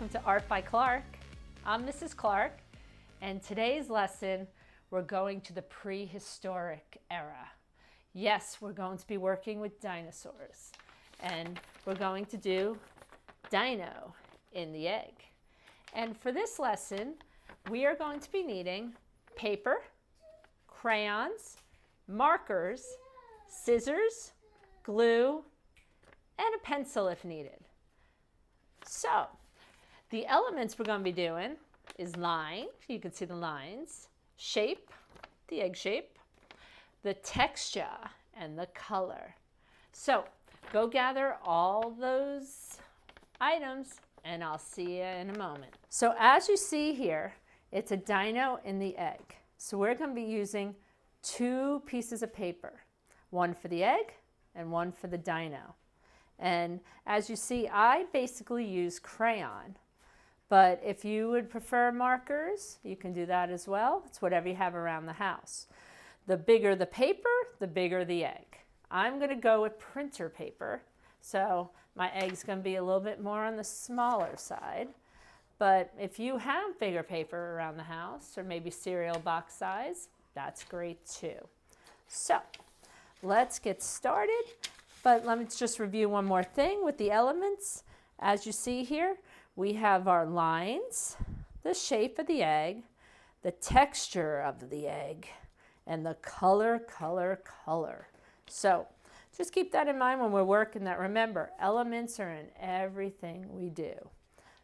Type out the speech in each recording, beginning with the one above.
welcome to Art by Clark. I'm Mrs. Clark, and today's lesson we're going to the prehistoric era. Yes, we're going to be working with dinosaurs, and we're going to do Dino in the egg. And for this lesson, we are going to be needing paper, crayons, markers, scissors, glue, and a pencil if needed. So, the elements we're going to be doing is line, you can see the lines, shape, the egg shape, the texture, and the color. So, go gather all those items and I'll see you in a moment. So as you see here, it's a dino in the egg. So we're going to be using 2 pieces of paper, one for the egg and one for the dino. And as you see, I basically use crayon, but if you would prefer markers, you can do that as well. It's whatever you have around the house. The bigger the paper, the bigger the egg. I'm going to go with printer paper, so my egg's going to be a little bit more on the smaller side. But if you have bigger paper around the house, or maybe cereal box size, that's great too. So let's get started. But let me just review one more thing with the elements. As you see here, we have our lines, the shape of the egg, the texture of the egg, and the color. So just keep that in mind when we're working that. Remember, elements are in everything we do.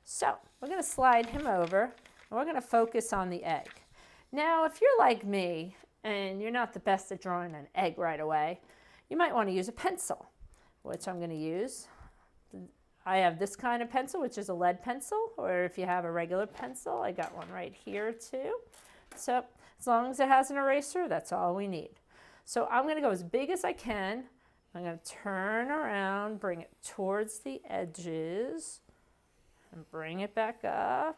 So we're going to slide him over, and we're going to focus on the egg. Now, if you're like me, and you're not the best at drawing an egg right away, you might want to use a pencil, which I'm going to use. I have this kind of pencil, which is a lead pencil, or if you have a regular pencil, I got one right here too. So as long as it has an eraser, that's all we need. So I'm going to go as big as I can. I'm going to turn around, bring it towards the edges, and bring it back up.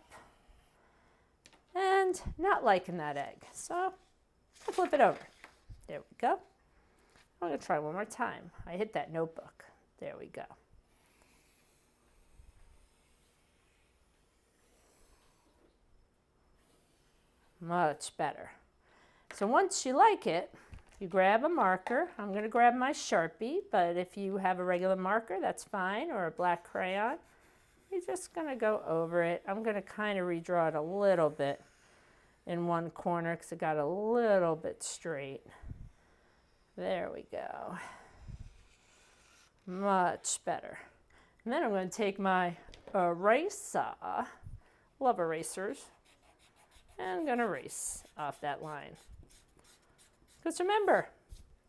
And not liking that egg, so I'll flip it over. There we go. I'm going to try one more time. I hit that notebook. There we go. Much better. So once you like it, you grab a marker. I'm going to grab my Sharpie, but if you have a regular marker, that's fine, or a black crayon. You're just going to go over it. I'm going to kind of redraw it a little bit in one corner because it got a little bit straight. There we go. Much better. And then I'm going to take my eraser, love erasers, and I'm going to erase off that line. Because remember,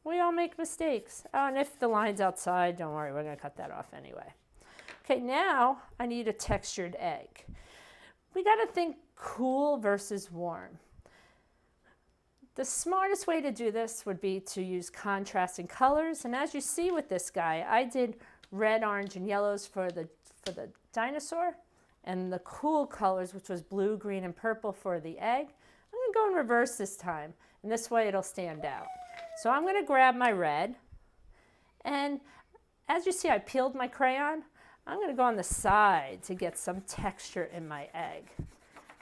we all make mistakes. Oh, and if the line's outside, don't worry, we're going to cut that off anyway. Okay, now I need a textured egg. We got to think cool versus warm. The smartest way to do this would be to use contrasting colors. And as you see with this guy, I did red, orange, and yellows for the dinosaur, and the cool colors, which was blue, green, and purple for the egg. I'm going to go in reverse this time, and this way it'll stand out. So I'm going to grab my red, and as you see, I peeled my crayon. I'm going to go on the side to get some texture in my egg.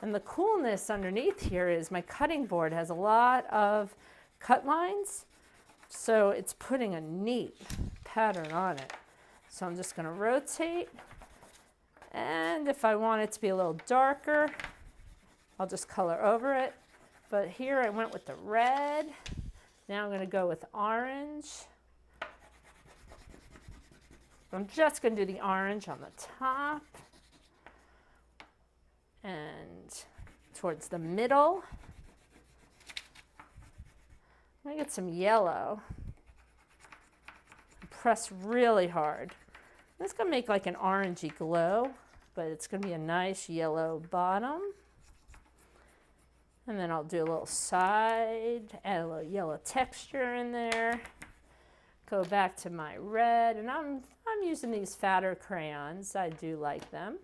And the coolness underneath here is my cutting board has a lot of cut lines, so it's putting a neat pattern on it. So I'm just going to rotate, and if I want it to be a little darker, I'll just color over it. But here I went with the red. Now I'm going to go with orange. I'm just going to do the orange on the top and towards the middle. I'm going to get some yellow. Press really hard. It's going to make like an orangey glow, but it's going to be a nice yellow bottom. And then I'll do a little side, add a little yellow texture in there. Go back to my red, and I'm using these fatter crayons. I do like them,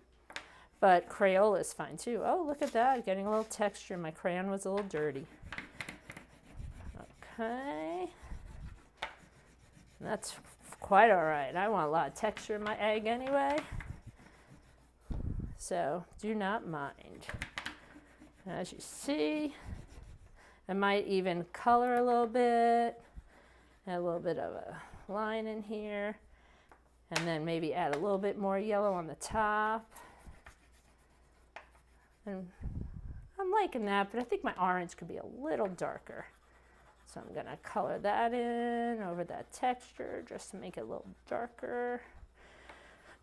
but Crayola is fine too. Oh, look at that, getting a little texture. My crayon was a little dirty. Okay, that's quite all right. I want a lot of texture in my egg anyway. so do not mind. As you see, I might even color a little bit, add a little bit of a line in here, and then maybe add a little bit more yellow on the top. And I'm liking that, but I think my orange could be a little darker. So I'm gonna color that in over that texture just to make it a little darker.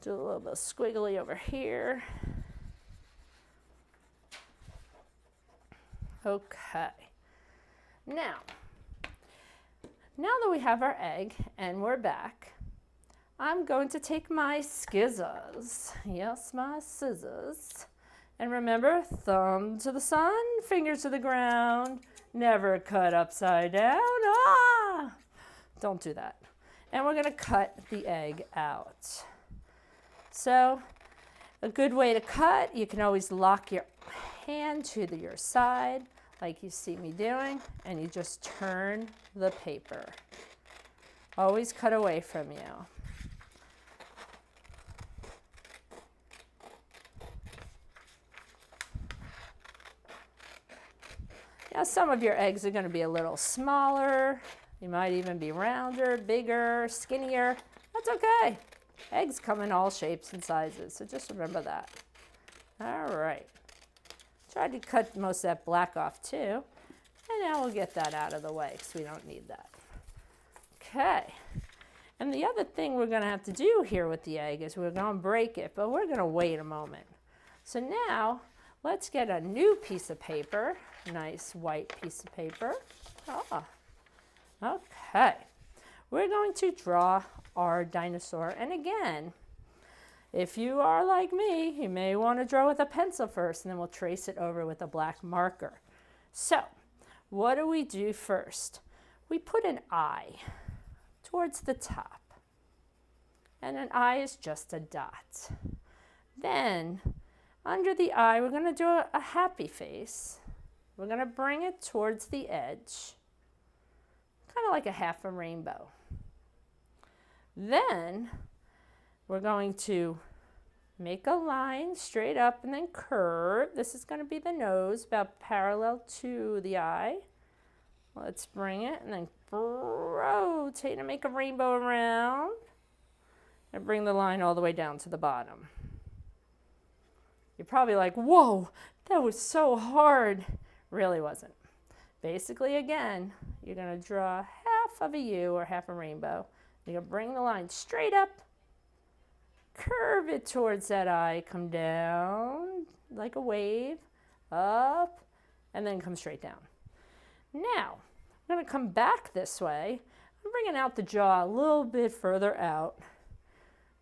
Do a little bit of squiggly over here. Okay. Now that we have our egg and we're back, I'm going to take my scissors. Yes, my scissors. And remember, thumb to the sun, fingers to the ground. Never cut upside down. Ah! Don't do that. And we're going to cut the egg out. So a good way to cut, you can always lock your hand to your side like you see me doing, and you just turn the paper. Always cut away from you. Now some of your eggs are going to be a little smaller. You might even be rounder, bigger, skinnier. That's okay. Eggs come in all shapes and sizes, so just remember that. All right. Try to cut most of that black off too. And now we'll get that out of the way because we don't need that. Okay. And the other thing we're going to have to do here with the egg is we're going to break it, but we're going to wait a moment. So now let's get a new piece of paper, nice white piece of paper. Ah, okay. We're going to draw our dinosaur. And again, if you are like me, you may want to draw with a pencil first, and then we'll trace it over with a black marker. So, what do we do first? We put an eye towards the top. And an eye is just a dot. Then, under the eye, we're going to do a happy face. We're going to bring it towards the edge, kind of like a half a rainbow. Then we're going to make a line straight up and then curve. This is going to be the nose, about parallel to the eye. Let's bring it and then rotate and make a rainbow around. And bring the line all the way down to the bottom. You're probably like, whoa, that was so hard. Really wasn't. Basically, again, you're going to draw half of a U or half a rainbow. You're going to bring the line straight up, curve it towards that eye, come down like a wave, up, and then come straight down. Now, I'm going to come back this way. I'm bringing out the jaw a little bit further out.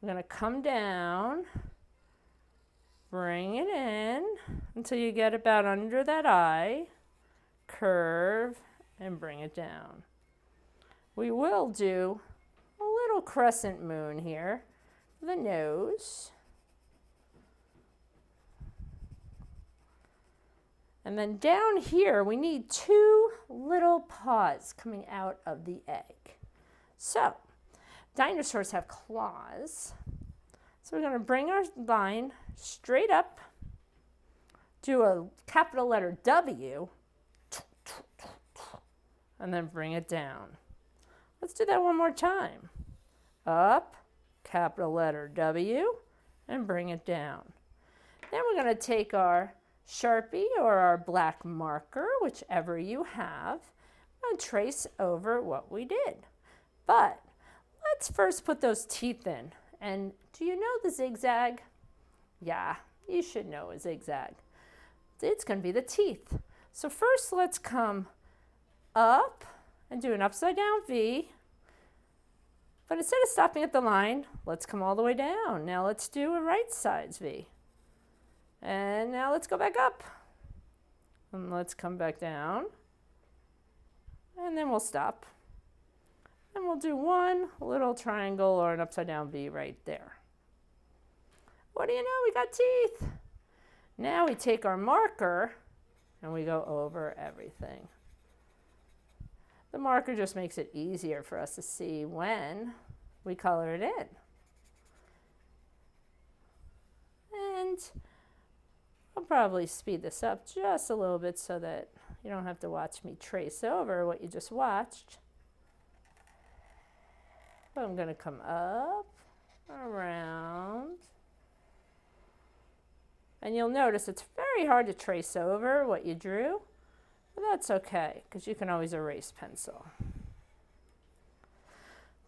I'm going to come down, bring it in until you get about under that eye, curve, and bring it down. We will do a little crescent moon here for the nose. And then down here, we need two little paws coming out of the egg. So, dinosaurs have claws. So we're going to bring our line straight up, do a capital letter W, and then bring it down. Let's do that one more time. Up, capital letter W, and bring it down. Then we're going to take our Sharpie or our black marker, whichever you have, and trace over what we did. But let's first put those teeth in. And do you know the zigzag? Yeah, you should know a zigzag. It's going to be the teeth. So first let's come up and do an upside down V. But instead of stopping at the line, let's come all the way down. Now let's do a right sides V. And now let's go back up. And let's come back down. And then we'll stop. And we'll do one little triangle or an upside down V right there. What do you know? We got teeth. Now we take our marker and we go over everything. The marker just makes it easier for us to see when we color it in. And I'll probably speed this up just a little bit so that you don't have to watch me trace over what you just watched. But I'm going to come up, around, and you'll notice it's very hard to trace over what you drew, but that's okay because you can always erase pencil.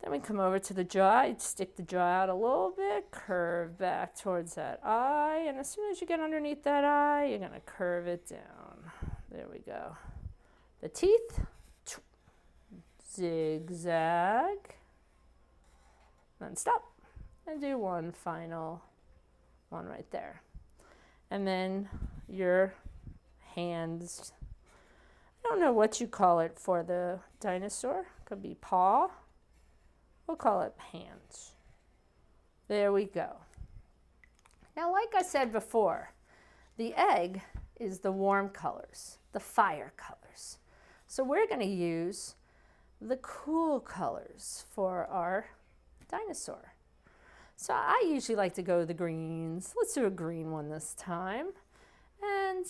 Then we come over to the jaw. I'd stick the jaw out a little bit, curve back towards that eye, and as soon as you get underneath that eye, you're going to curve it down. There we go. The teeth, zigzag, then stop, and do one final one right there. And then your hands, I don't know what you call it for the dinosaur. Could be paw. We'll call it hands. There we go. Now, like I said before, the egg is the warm colors, the fire colors. So we're going to use the cool colors for our dinosaur. So I usually like to go with the greens. Let's do a green one this time. And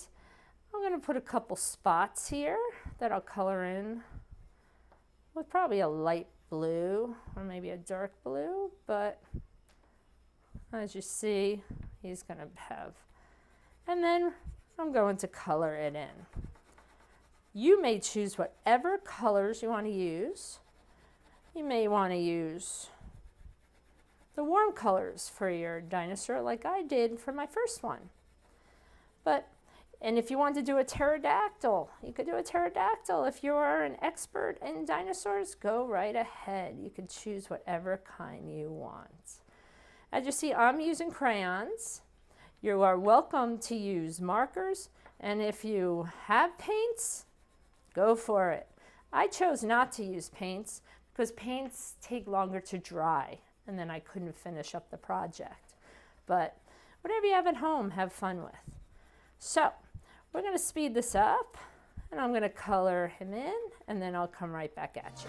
I'm going to put a couple spots here that I'll color in with probably a light blue or maybe a dark blue, but as you see, he's going to have. And then I'm going to color it in. You may choose whatever colors you want to use. You may want to use the warm colors for your dinosaur like I did for my first one. And if you want to do a pterodactyl, you could do a pterodactyl. If you are an expert in dinosaurs, go right ahead. You can choose whatever kind you want. As you see, I'm using crayons. You are welcome to use markers, and if you have paints, go for it. I chose not to use paints because paints take longer to dry, and then I couldn't finish up the project. But whatever you have at home, have fun with. So we're going to speed this up, and I'm going to color him in, and then I'll come right back at you.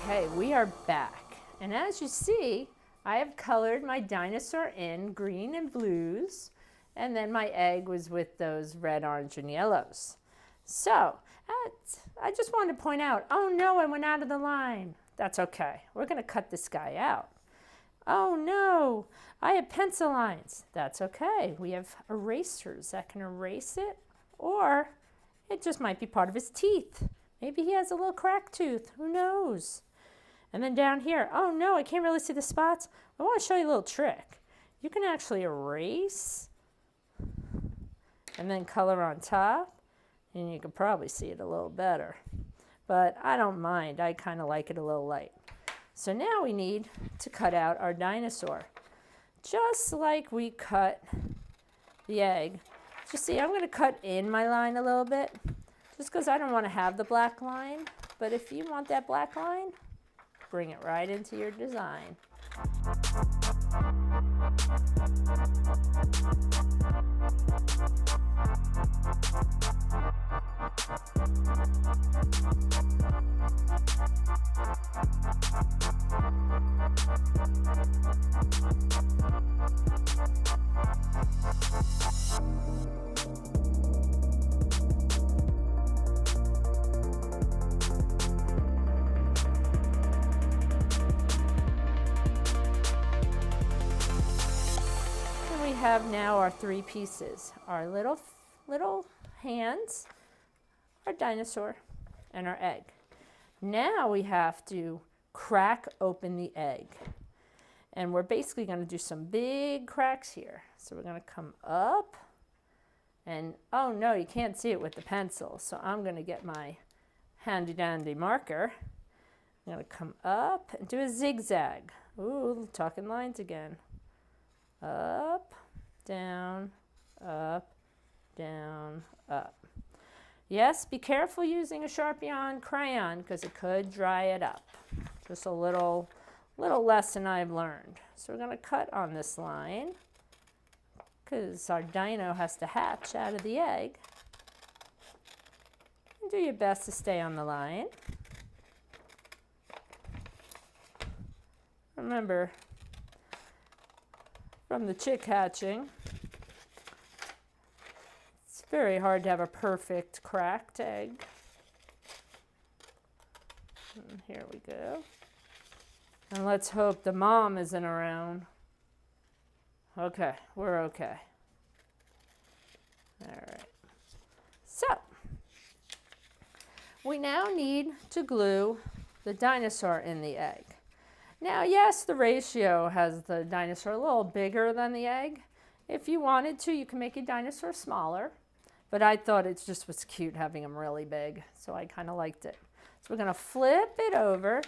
Okay, we are back. And as you see, I have colored my dinosaur in green and blues, and then my egg was with those red, orange, and yellows. So, I just wanted to point out, oh no, I went out of the line. That's okay. We're going to cut this guy out. Oh no, I have pencil lines. That's okay. We have erasers that can erase it, or it just might be part of his teeth. Maybe he has a little cracked tooth. Who knows? And then down here, oh no, I can't really see the spots. I want to show you a little trick. You can actually erase and then color on top, and you can probably see it a little better. But I don't mind. I kind of like it a little light. So now we need to cut out our dinosaur. Just like we cut the egg. You see, I'm going to cut in my line a little bit, just because I don't want to have the black line. But if you want that black line, bring it right into your design. Have now our three pieces, our little hands, our dinosaur and our egg. Now we have to crack open the egg. And we're basically going to do some big cracks here. So we're going to come up and, oh no, you can't see it with the pencil. So I'm going to get my handy dandy marker. I'm going to come up and do a zigzag. Ooh, talking lines again. Up, down, up, down, up. Yes, be careful using a Sharpie on crayon because it could dry it up. Just a little lesson I've learned. So we're going to cut on this line because our dino has to hatch out of the egg. And do your best to stay on the line. Remember, from the chick hatching, it's very hard to have a perfect cracked egg. And here we go. And let's hope the mom isn't around. Okay, we're okay. All right. So, we now need to glue the dinosaur in the egg. Now, yes, the ratio has the dinosaur a little bigger than the egg. If you wanted to, you can make a dinosaur smaller. But I thought it just was cute having them really big, so I kind of liked it. So we're going to flip it over.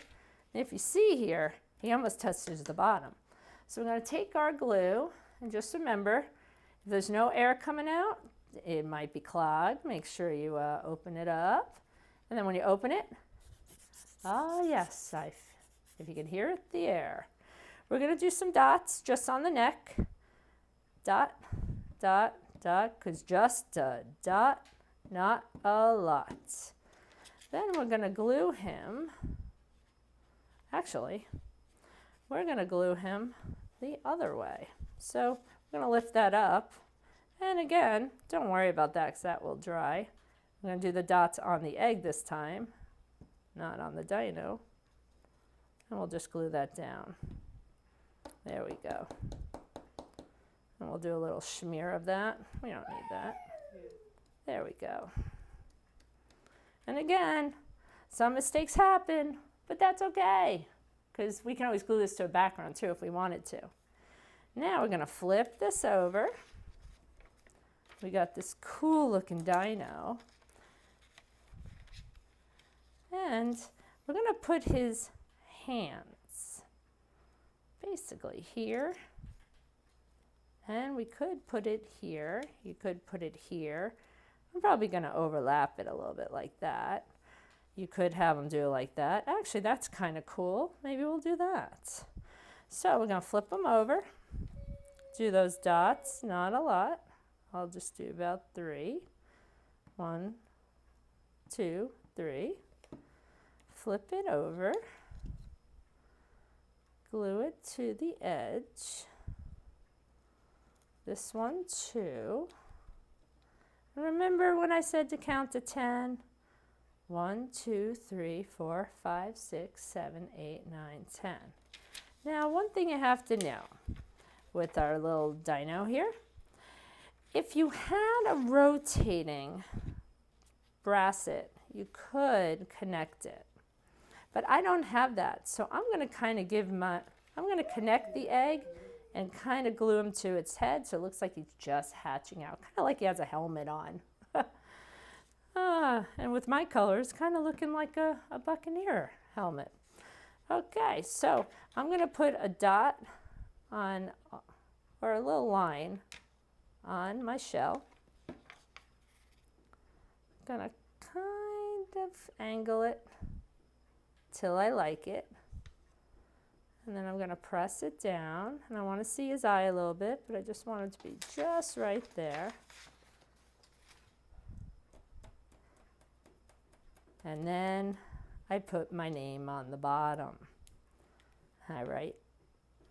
And if you see here, he almost touches the bottom. So we're going to take our glue, and just remember, if there's no air coming out, it might be clogged. Make sure you open it up. And then when you open it, ah yes, if you can hear it, the air. We're going to do some dots just on the neck. Dot, dot, dot, because just a dot, not a lot. Then we're going to glue him. Actually, we're going to glue him the other way. So we're going to lift that up. And again, don't worry about that because that will dry. I'm going to do the dots on the egg this time, not on the dino. And we'll just glue that down. There we go. And we'll do a little smear of that. We don't need that. There we go. And again, some mistakes happen, but that's okay, because we can always glue this to a background too if we wanted to. Now we're going to flip this over. We got this cool looking dino. And we're going to put his hands basically here. And we could put it here. You could put it here. I'm probably going to overlap it a little bit like that. You could have them do it like that. Actually, that's kind of cool. Maybe we'll do that. So we're going to flip them over. Do those dots, not a lot. I'll just do about 3. 1, 2, 3. Flip it over. Glue it to the edge. This one too. And remember when I said to count to 10? 1, 2, 3, 4, 5, 6, 7, 8, 9, 10. Now, one thing you have to know with our little dino here, if you had a rotating bracet, you could connect it. But I don't have that, so I'm going to kind of I'm going to connect the egg and kind of glue him to its head so it looks like he's just hatching out, kind of like he has a helmet on. And with my colors, kind of looking like a buccaneer helmet. Okay, so I'm going to put a dot on, or a little line on my shell. I'm going to kind of angle it till I like it. And then I'm going to press it down. And I want to see his eye a little bit, but I just want it to be just right there. And then I put my name on the bottom. I write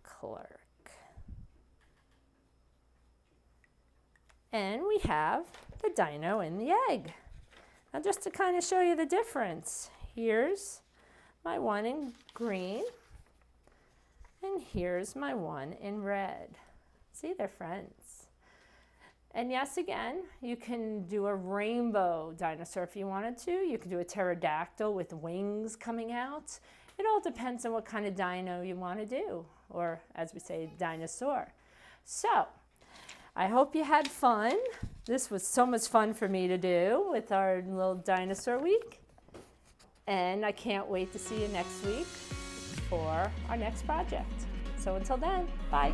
Clark. And we have the dino in the egg. Now just to kind of show you the difference, here's my one in green, and here's my one in red. See, they're friends. And yes, again, you can do a rainbow dinosaur if you wanted to. You can do a pterodactyl with wings coming out. It all depends on what kind of dino you want to do, or as we say, dinosaur. So, I hope you had fun. This was so much fun for me to do with our little dinosaur week. And I can't wait to see you next week for our next project. So until then, bye.